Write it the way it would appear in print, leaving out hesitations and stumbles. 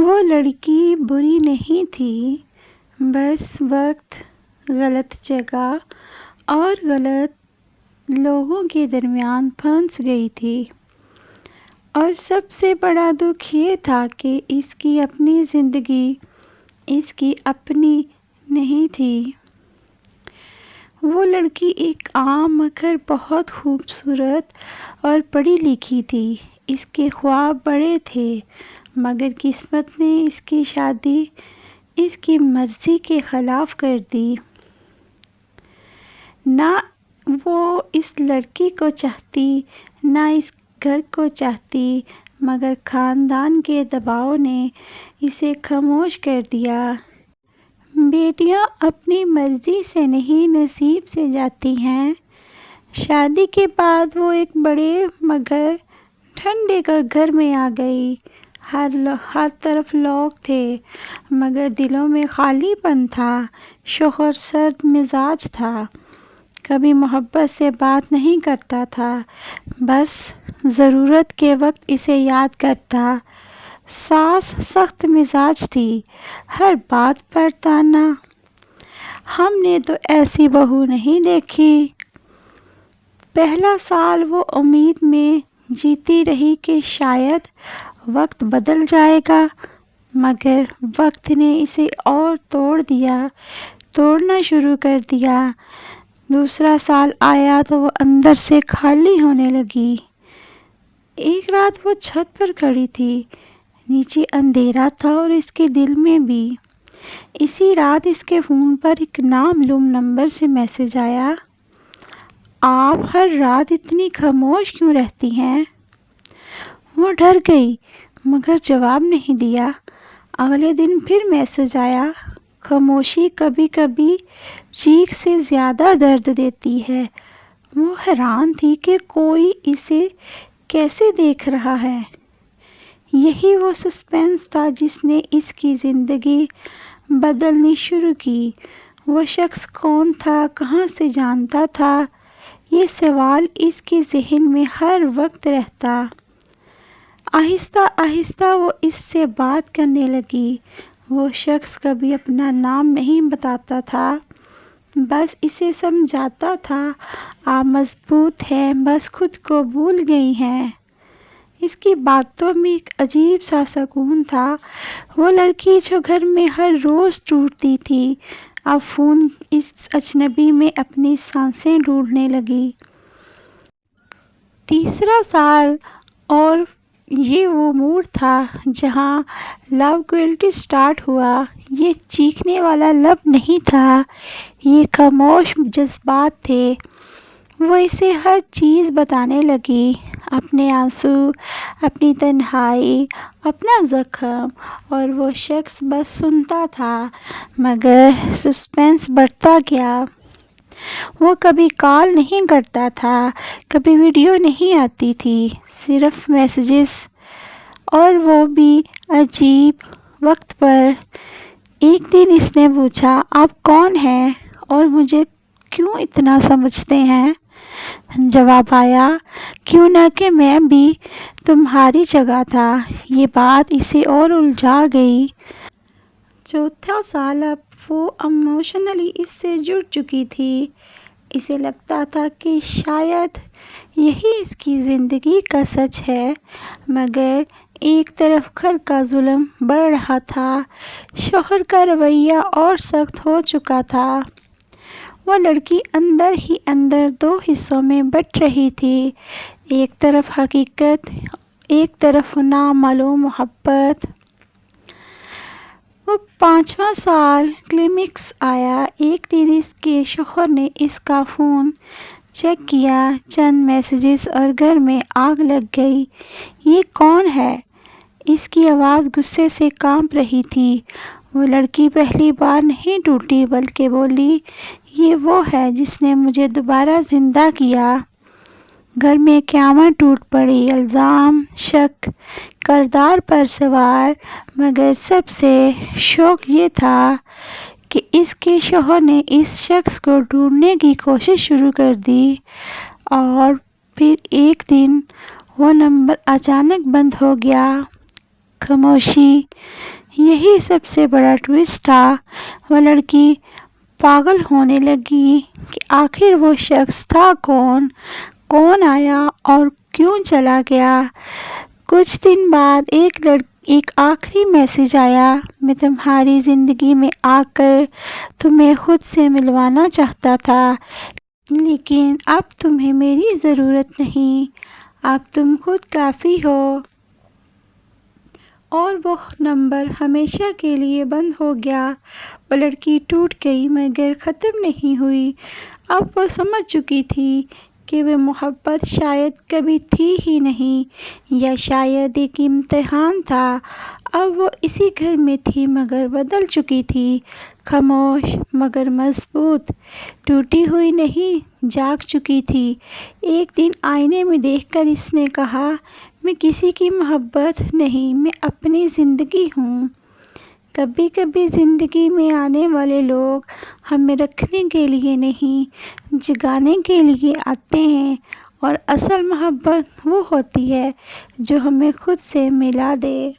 وہ لڑکی بری نہیں تھی، بس وقت، غلط جگہ اور غلط لوگوں کے درمیان پھنس گئی تھی۔ اور سب سے بڑا دکھ یہ تھا کہ اس کی اپنی زندگی اس کی اپنی نہیں تھی۔ وہ لڑکی ایک عام مگر بہت خوبصورت اور پڑھی لکھی تھی۔ اس کے خواب بڑے تھے، مگر قسمت نے اس کی شادی اس کی مرضی کے خلاف کر دی۔ نہ وہ اس لڑکی کو چاہتی، نہ اس گھر کو چاہتی، مگر خاندان کے دباؤ نے اسے خاموش کر دیا۔ بیٹیاں اپنی مرضی سے نہیں، نصیب سے جاتی ہیں۔ شادی کے بعد وہ ایک بڑے مگر ٹھنڈے گھر میں آ گئی۔ ہر طرف لوگ تھے، مگر دلوں میں خالی پن تھا۔ شوہر سرد مزاج تھا، کبھی محبت سے بات نہیں کرتا تھا، بس ضرورت کے وقت اسے یاد کرتا۔ ساس سخت مزاج تھی، ہر بات پر طعنہ۔ ہم نے تو ایسی بہو نہیں دیکھی۔ پہلا سال وہ امید میں جیتی رہی کہ شاید وقت بدل جائے گا، مگر وقت نے اسے اور توڑنا شروع کر دیا۔ دوسرا سال آیا تو وہ اندر سے خالی ہونے لگی۔ ایک رات وہ چھت پر کھڑی تھی، نیچے اندھیرا تھا اور اس کے دل میں بھی۔ اسی رات اس کے فون پر ایک نامعلوم نمبر سے میسج آیا، آپ ہر رات اتنی خاموش کیوں رہتی ہیں؟ وہ ڈر گئی، مگر جواب نہیں دیا۔ اگلے دن پھر میسج آیا، خاموشی کبھی کبھی چیخ سے زیادہ درد دیتی ہے۔ وہ حیران تھی کہ کوئی اسے کیسے دیکھ رہا ہے۔ یہی وہ سسپینس تھا جس نے اس کی زندگی بدلنی شروع کی۔ وہ شخص کون تھا، کہاں سے جانتا تھا؟ یہ سوال اس کے ذہن میں ہر وقت رہتا۔ آہستہ آہستہ وہ اس سے بات کرنے لگی۔ وہ شخص کبھی اپنا نام نہیں بتاتا تھا، بس اسے سمجھاتا تھا، آپ مضبوط ہیں، بس خود کو بھول گئی ہیں۔ اس کی باتوں میں ایک عجیب سا سکون تھا۔ وہ لڑکی جو گھر میں ہر روز ٹوٹتی تھی، اب فون اس اجنبی میں اپنی سانسیں ڈھونڈنے لگی۔ تیسرا سال اور یہ وہ موڑ تھا جہاں لو کوالٹی سٹارٹ ہوا۔ یہ چیخنے والا لب نہیں تھا، یہ خاموش جذبات تھے۔ وہ اسے ہر چیز بتانے لگی، اپنے آنسو، اپنی تنہائی، اپنا زخم، اور وہ شخص بس سنتا تھا، مگر سسپینس بڑھتا گیا۔ وہ کبھی کال نہیں کرتا تھا، کبھی ویڈیو نہیں آتی تھی، صرف میسیجز، اور وہ بھی عجیب وقت پر۔ ایک دن اس نے پوچھا، آپ کون ہیں اور مجھے کیوں اتنا سمجھتے ہیں؟ جواب آیا، کیوں نہ کہ میں بھی تمہاری جگہ تھا۔ یہ بات اسے اور الجھا گئی۔ چوتھا سال اب وہ ایموشنلی اس سے جڑ چکی تھی۔ اسے لگتا تھا کہ شاید یہی اس کی زندگی کا سچ ہے، مگر ایک طرف گھر کا ظلم بڑھ رہا تھا، شوہر کا رویہ اور سخت ہو چکا تھا۔ وہ لڑکی اندر ہی اندر دو حصوں میں بٹ رہی تھی، ایک طرف حقیقت، ایک طرف نامعلوم محبت۔ وہ 5واں سال کلائمیکس آیا۔ ایک دن اس کے شوہر نے اس کا فون چیک کیا، چند میسیجز اور گھر میں آگ لگ گئی۔ یہ کون ہے؟ اس کی آواز غصے سے کانپ رہی تھی۔ وہ لڑکی پہلی بار نہیں ٹوٹی، بلکہ بولی، یہ وہ ہے جس نے مجھے دوبارہ زندہ کیا۔ گھر میں قیامت ٹوٹ پڑی، الزام، شک، کردار پر سوال، مگر سب سے شوق یہ تھا کہ اس کے شوہر نے اس شخص کو ڈھونڈنے کی کوشش شروع کر دی۔ اور پھر ایک دن وہ نمبر اچانک بند ہو گیا۔ خاموشی۔ یہی سب سے بڑا ٹوسٹ تھا۔ وہ لڑکی پاگل ہونے لگی کہ آخر وہ شخص تھا کون؟ کون آیا اور کیوں چلا گیا؟ کچھ دن بعد ایک آخری میسج آیا: میں تمہاری زندگی میں آ کر تمہیں خود سے ملوانا چاہتا تھا، لیکن اب تمہیں میری ضرورت نہیں، اب تم خود کافی ہو۔ اور وہ نمبر ہمیشہ کے لیے بند ہو گیا۔ وہ لڑکی ٹوٹ گئی مگر ختم نہیں ہوئی۔ اب وہ سمجھ چکی تھی کہ وہ محبت شاید کبھی تھی ہی نہیں، یا شاید ایک امتحان تھا۔ اب وہ اسی گھر میں تھی مگر بدل چکی تھی، خاموش مگر مضبوط، ٹوٹی ہوئی نہیں، جاگ چکی تھی۔ ایک دن آئینے میں دیکھ کر اس نے کہا: میں کسی کی محبت نہیں، میں اپنی زندگی ہوں۔ کبھی کبھی زندگی میں آنے والے لوگ ہمیں رکھنے کے لیے نہیں، جگانے کے لیے آتے ہیں، اور اصل محبت وہ ہوتی ہے جو ہمیں خود سے ملا دے۔